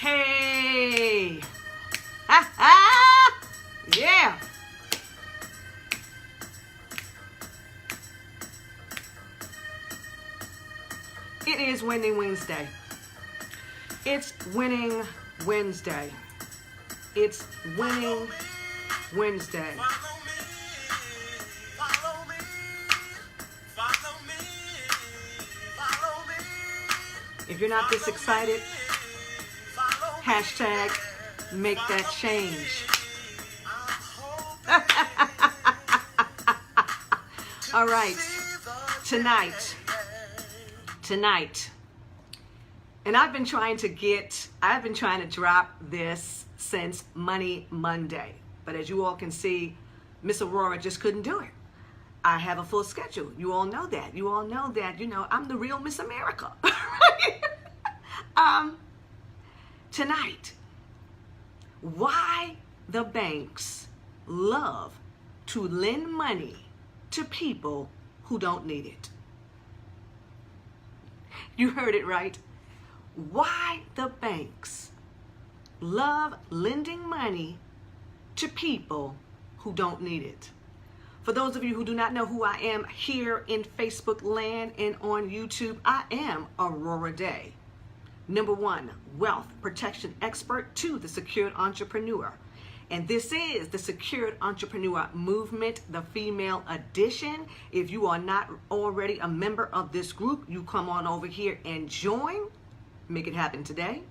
Hey! Ha ha! Yeah! It is Winning Wednesday. It's Winning Wednesday. It's Winning Wednesday. If you're not this excited, hashtag make that change. All right, tonight, and I've been trying to drop this since Money Monday, but as you all can see, Miss Aurorah just couldn't do it. I have a full schedule. You all know that. You all know that, I'm the real Miss America. Tonight, why the banks love to lend money to people who don't need it. You heard it right. Why the banks love lending money to people who don't need it. For those of you who do not know who I am here in Facebook land and on YouTube, I am Aurorah Dey. Number 1, wealth protection expert. 2, the secured entrepreneur. And this is the Secured Entrepreneur Movement, the female edition. If you are not already a member of this group, you come on over here and join. Make it happen today.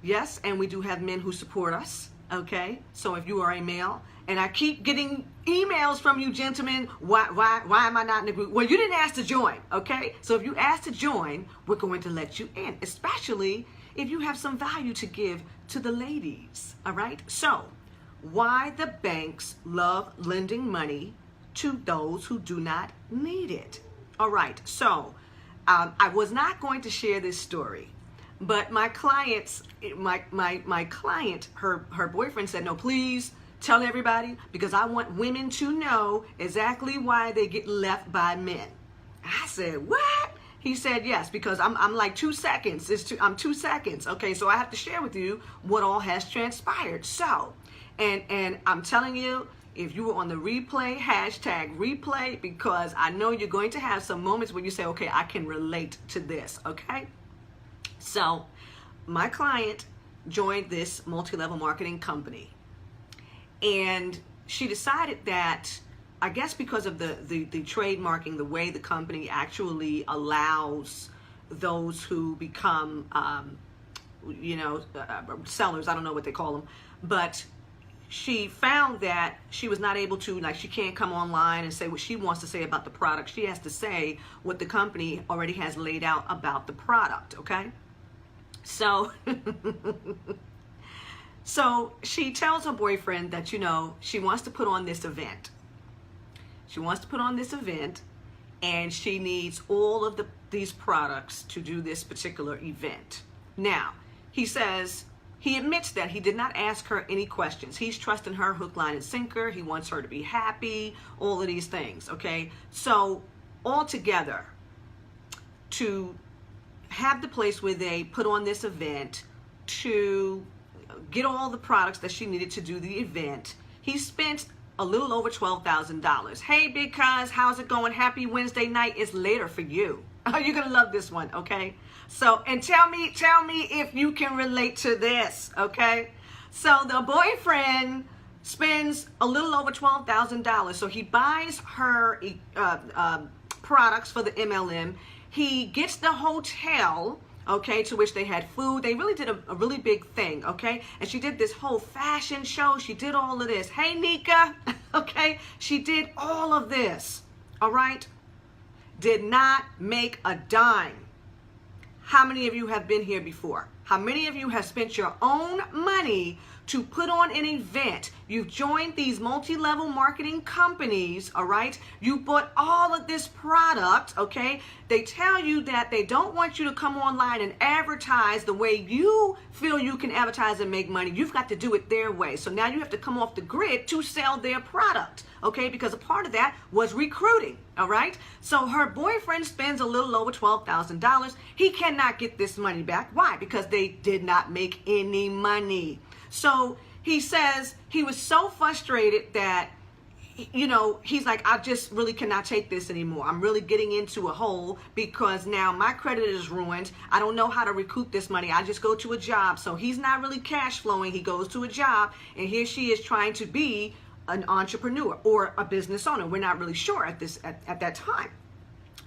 Yes, and we do have men who support us, okay? So if you are a male, and I keep getting emails from you gentlemen, why am I not in the group? Well, you didn't ask to join, okay? So if you asked to join, we're going to let you in, especially if you have some value to give to the ladies, all right? So why the banks love lending money to those who do not need it. All right, so I was not going to share this story, but my client, her boyfriend said, no, please tell everybody, because I want women to know exactly why they get left by men. I said, what? He said, yes, because I'm like 2 seconds. I'm 2 seconds. Okay, so I have to share with you what all has transpired. So, and I'm telling you, if you were on the replay, hashtag replay, because I know you're going to have some moments where you say, okay, I can relate to this, okay? So, my client joined this multi-level marketing company, and she decided that, I guess because of the trademarking, the way the company actually allows those who become, sellers, I don't know what they call them, but she found that she was not able to, she can't come online and say what she wants to say about the product. She has to say what the company already has laid out about the product, okay? So, so she tells her boyfriend that, she wants to put on this event. She wants to put on this event, and she needs all of these products to do this particular event. Now, he admits that he did not ask her any questions. He's trusting her hook, line, and sinker. He wants her to be happy, all of these things, okay? So, all together, to have the place where they put on this event, to get all the products that she needed to do the event, he spent a little over $12,000. Hey, Big Cuz, how's it going? Happy Wednesday night. It's later for you. Oh, you're gonna love this one, okay? So, and tell me if you can relate to this, okay? So the boyfriend spends a little over $12,000. So he buys her products for the MLM. He gets the hotel, okay, to which they had food. They really did a really big thing, okay? And she did this whole fashion show. She did all of this. Hey, Nika, okay? She did all of this, all right? Did not make a dime. How many of you have been here before? How many of you have spent your own money to put on an event? You've joined these multi-level marketing companies, all right? You bought all of this product, okay? They tell you that they don't want you to come online and advertise the way you feel you can advertise and make money. You've got to do it their way. So now you have to come off the grid to sell their product, okay? Because a part of that was recruiting, all right? So her boyfriend spends a little over $12,000. He cannot get this money back. Why? Because Day did not make any money. So he says he was so frustrated that, you know, he's like, I just really cannot take this anymore. I'm really getting into a hole because now my credit is ruined. I don't know how to recoup this money. I just go to a job. So he's not really cash flowing. He goes to a job, and here she is trying to be an entrepreneur or a business owner. We're not really sure at that time.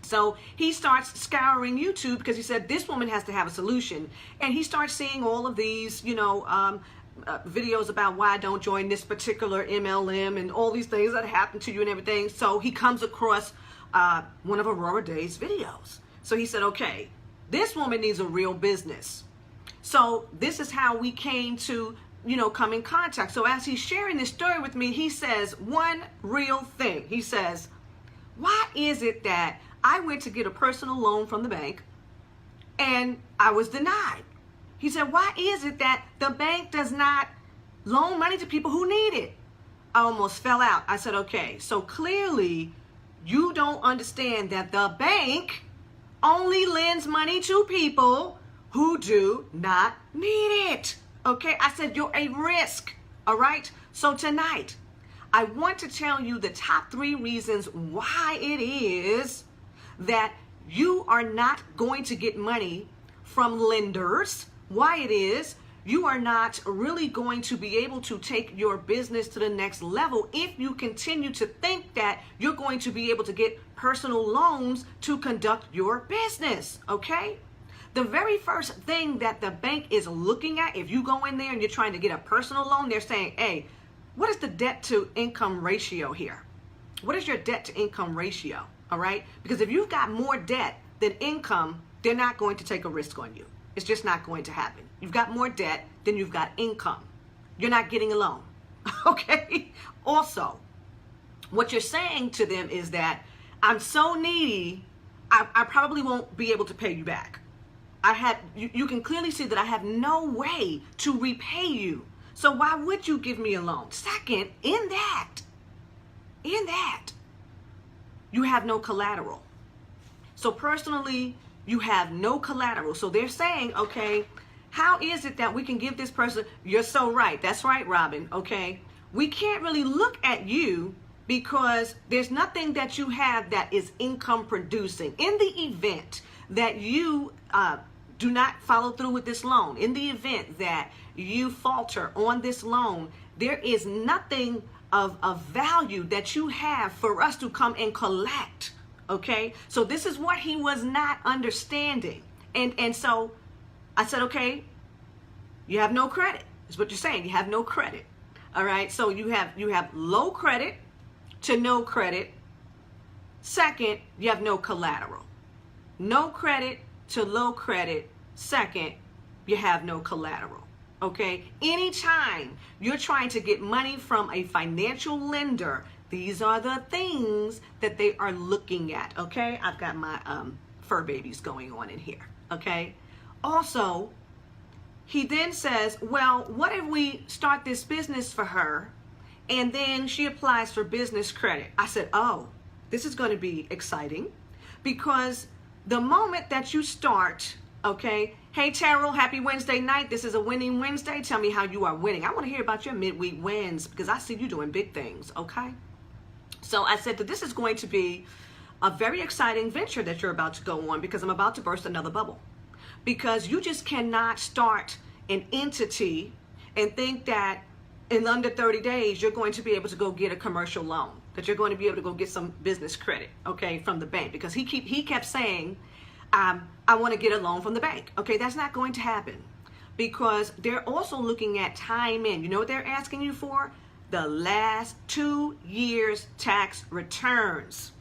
So he starts scouring YouTube because he said this woman has to have a solution. And he starts seeing all of these, you know, videos about why I don't join this particular MLM and all these things that happen to you and everything. So he comes across one of Aurorah Day's videos. So he said, okay, this woman needs a real business. So this is how we came to, you know, come in contact. So as he's sharing this story with me, he says one real thing. He says, why is it that I went to get a personal loan from the bank and I was denied? He said, why is it that the bank does not loan money to people who need it? I almost fell out. I said, okay, so clearly you don't understand that the bank only lends money to people who do not need it. Okay, I said, you're a risk. All right, so tonight, I want to tell you the top 3 reasons why it is that you are not going to get money from lenders. Why it is you are not really going to be able to take your business to the next level if you continue to think that you're going to be able to get personal loans to conduct your business, okay? The very first thing that the bank is looking at, if you go in there and you're trying to get a personal loan, they're saying, hey, what is the debt to income ratio here? What is your debt to income ratio, all right? Because if you've got more debt than income, they're not going to take a risk on you. It's just not going to happen. You've got more debt than you've got income. You're not getting a loan, okay? Also, what you're saying to them is that I'm so needy, I probably won't be able to pay you back. You can clearly see that I have no way to repay you. So why would you give me a loan? Second, in that, you have no collateral. So personally, you have no collateral. So they're saying, okay, how is it that we can give this person, you're so right. That's right, Robin. Okay. We can't really look at you because there's nothing that you have that is income producing. In the event that you do not follow through with this loan, in the event that you falter on this loan, there is nothing of value that you have for us to come and collect. Okay, so this is what he was not understanding. And so I said, okay, you have no credit, is what you're saying. You have no credit. All right, so you have low credit to no credit. Second, you have no collateral. No credit to low credit. Second, you have no collateral. Okay, anytime you're trying to get money from a financial lender, these are the things that they are looking at, okay? I've got my fur babies going on in here, okay? Also, he then says, well, what if we start this business for her and then she applies for business credit? I said, oh, this is going to be exciting because the moment that you start, okay, hey, Terrell, happy Wednesday night. This is a winning Wednesday. Tell me how you are winning. I want to hear about your midweek wins because I see you doing big things, okay? So I said that this is going to be a very exciting venture that you're about to go on because I'm about to burst another bubble. Because you just cannot start an entity and think that in under 30 days you're going to be able to go get a commercial loan, that you're going to be able to go get some business credit, okay, from the bank. Because he kept saying, I want to get a loan from the bank. Okay, that's not going to happen because they're also looking at time in. You know what they're asking you for? The last 2 years tax returns.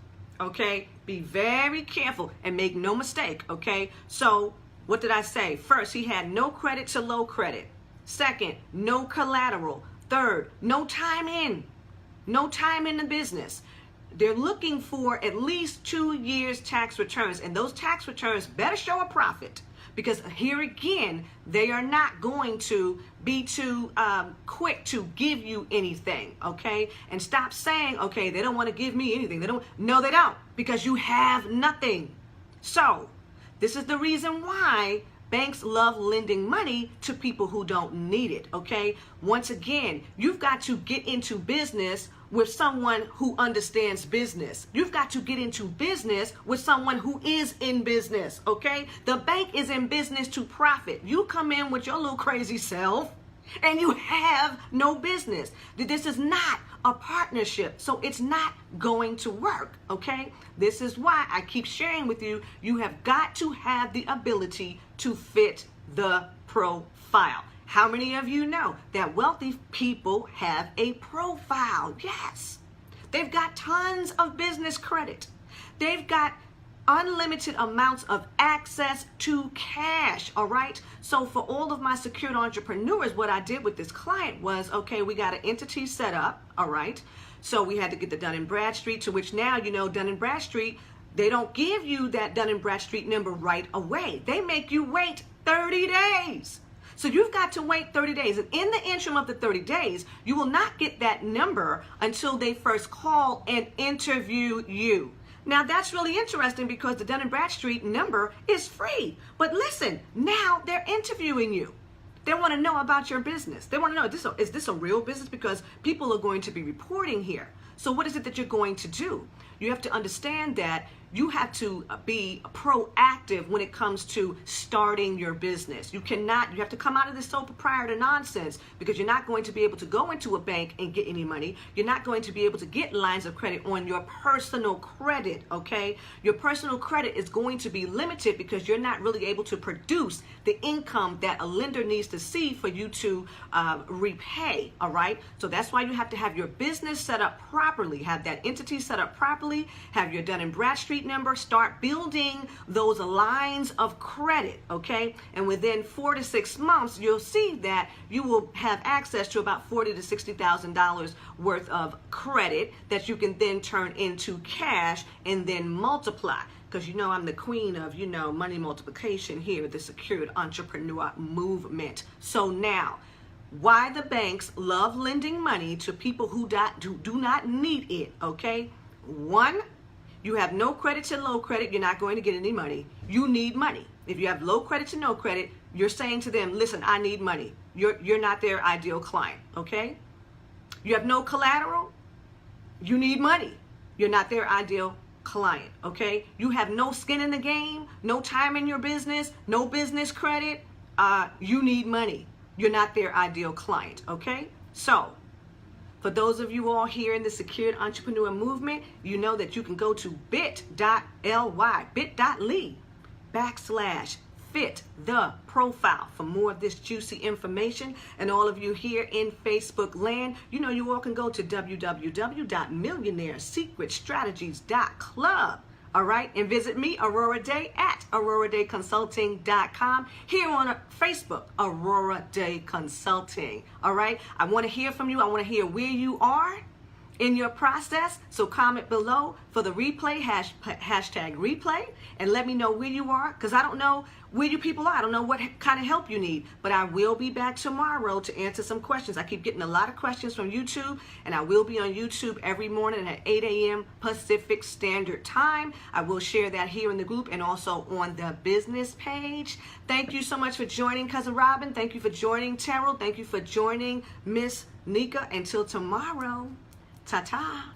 Okay, be very careful and make no mistake. Okay, so what did I say? First, he had no credit to low credit. Second, no collateral. Third, no time in. No time in the business. They're looking for at least 2 years tax returns, and those tax returns better show a profit because here again, they are not going to be too quick to give you anything, okay? And stop saying, okay, they don't want to give me anything. No, they don't, because you have nothing. So this is the reason why Banks love lending money to people who don't need it, okay? Once again, you've got to get into business with someone who understands business. You've got to get into business with someone who is in business, okay? The bank is in business to profit. You come in with your little crazy self and you have no business. This is not a partnership, so it's not going to work, okay? This is why I keep sharing with you, you have got to have the ability to fit the profile. How many of you know that wealthy people have a profile? Yes. They've got tons of business credit. They've got unlimited amounts of access to cash, all right? So for all of my secured entrepreneurs, what I did with this client was, okay, we got an entity set up, all right? So we had to get the Dun & Bradstreet, to which now, you know, Dun & Bradstreet, they don't give you that Dun & Bradstreet number right away. They make you wait 30 days. So you've got to wait 30 days. And in the interim of the 30 days, you will not get that number until they first call and interview you. Now, that's really interesting because the Dun & Bradstreet number is free. But listen, now they're interviewing you. They want to know about your business. They want to know, is this a real business? Because people are going to be reporting here. So what is it that you're going to do? You have to understand that you have to be proactive when it comes to starting your business. You have to come out of this sole proprietor nonsense, because you're not going to be able to go into a bank and get any money. You're not going to be able to get lines of credit on your personal credit, okay? Your personal credit is going to be limited because you're not really able to produce the income that a lender needs to see for you to repay, all right? So that's why you have to have your business set up properly, have that entity set up properly, have your Dun & Bradstreet number, start building those lines of credit, okay? And within 4 to 6 months, you'll see that you will have access to about $40,000 to $60,000 worth of credit that you can then turn into cash and then multiply. Because you know I'm the queen of, you know, money multiplication here, the secured entrepreneur movement. So now, why the banks love lending money to people who do not need it, okay? One, you have no credit to low credit, you're not going to get any money. You need money. If you have low credit to no credit, you're saying to them, listen, I need money. You're not their ideal client, okay? You have no collateral, you need money. You're not their ideal client, okay? You have no skin in the game, no time in your business, no business credit, you need money. You're not their ideal client, okay? So, for those of you all here in the Secured Entrepreneur Movement, you know that you can go to bit.ly/fit the profile for more of this juicy information. And all of you here in Facebook land, you know you all can go to www.millionairesecretstrategies.club. All right, and visit me, Aurorah Dey, at AurorahDayConsulting.com. Here on Facebook, Aurorah Dey Consulting. All right, I want to hear from you. I want to hear where you are in your process. So comment below for the replay, hashtag replay, and let me know where you are, because I don't know where you people are. I don't know what kind of help you need, but I will be back tomorrow to answer some questions. I keep getting a lot of questions from YouTube, and I will be on YouTube every morning at 8 a.m. Pacific Standard Time. I will share that here in the group and also on the business page. Thank you so much for joining Cousin Robin. Thank you for joining Terrell. Thank you for joining Miss Nika. Until tomorrow, ta-ta.